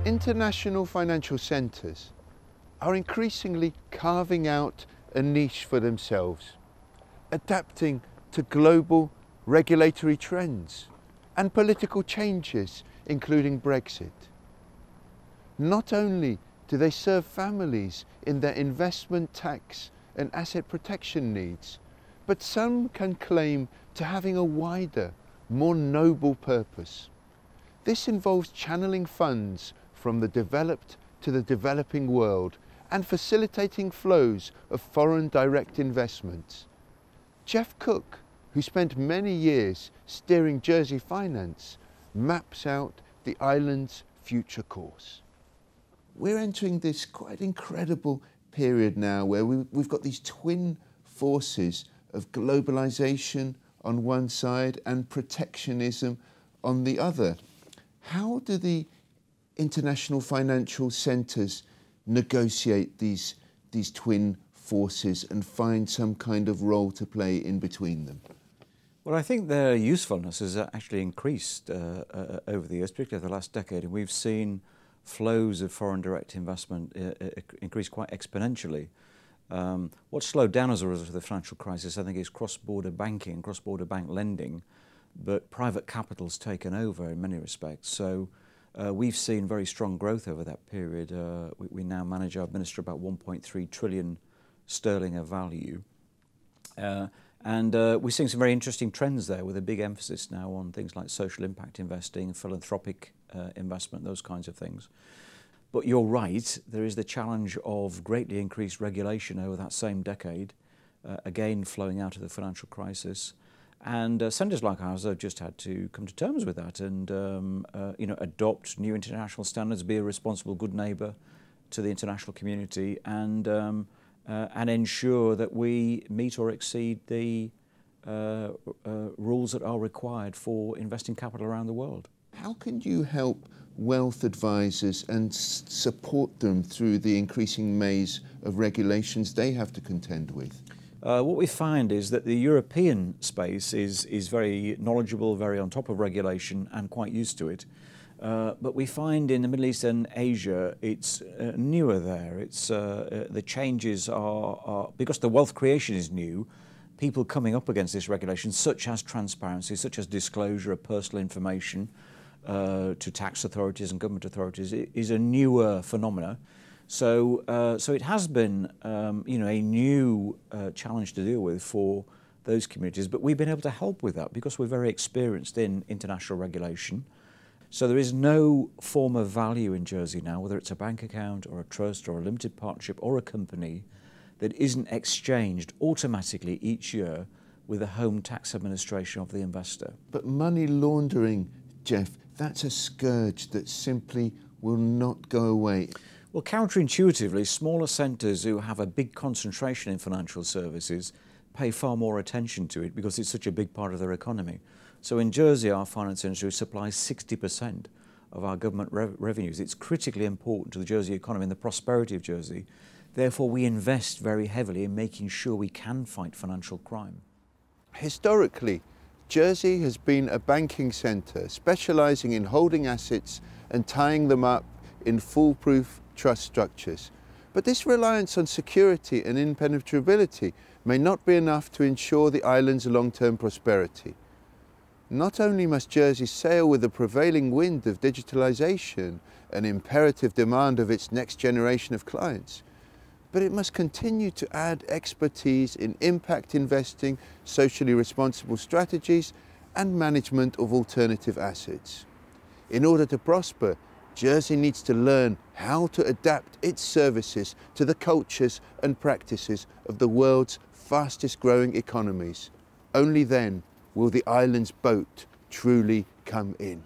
International financial centres are increasingly carving out a niche for themselves, adapting to global regulatory trends and political changes, including Brexit. Not only do they serve families in their investment, tax and asset protection needs, but some can claim to having a wider, more noble purpose. This involves channeling funds from the developed to the developing world and facilitating flows of foreign direct investments. Jeff Cook, who spent many years steering Jersey finance, maps out the island's future course. We're entering this quite incredible period now where we've got these twin forces of globalization on one side and protectionism on the other. How do the international financial centres negotiate these twin forces and find some kind of role to play in between them? Well, I think their usefulness has actually increased over the years, particularly over the last decade, and we've seen flows of foreign direct investment increase quite exponentially. What slowed down as a result of the financial crisis, I think, is cross-border banking, cross-border bank lending, but private capital's taken over in many respects. So we've seen very strong growth over that period. We now manage or administer about 1.3 trillion sterling of value. And we're seeing some very interesting trends there with a big emphasis now on things like social impact investing, philanthropic investment, those kinds of things. But you're right, there is the challenge of greatly increased regulation over that same decade, again flowing out of the financial crisis. And centres like ours have just had to come to terms with that and adopt new international standards, be a responsible good neighbour to the international community, and ensure that we meet or exceed the rules that are required for investing capital around the world. How can you help wealth advisors and support them through the increasing maze of regulations they have to contend with? What we find is that the European space is very knowledgeable, very on top of regulation and quite used to it. But we find in the Middle East and Asia it's newer there. It's the changes are because the wealth creation is new. People coming up against this regulation, such as transparency, such as disclosure of personal information to tax authorities and government authorities, is a newer phenomena. So it has been, a new challenge to deal with for those communities, but we've been able to help with that because we're very experienced in international regulation. So there is no form of value in Jersey now, whether it's a bank account or a trust or a limited partnership or a company, that isn't exchanged automatically each year with the home tax administration of the investor. But money laundering, Jeff, that's a scourge that simply will not go away. Well, counterintuitively, smaller centres who have a big concentration in financial services pay far more attention to it because it's such a big part of their economy. So in Jersey, our finance industry supplies 60% of our government revenues. It's critically important to the Jersey economy and the prosperity of Jersey. Therefore, we invest very heavily in making sure we can fight financial crime. Historically, Jersey has been a banking centre specialising in holding assets and tying them up in foolproof trust structures. But this reliance on security and impenetrability may not be enough to ensure the island's long-term prosperity. Not only must Jersey sail with the prevailing wind of digitalisation and imperative demand of its next generation of clients, but it must continue to add expertise in impact investing, socially responsible strategies, and management of alternative assets. In order to prosper, Jersey needs to learn how to adapt its services to the cultures and practices of the world's fastest growing economies. Only then will the island's boat truly come in.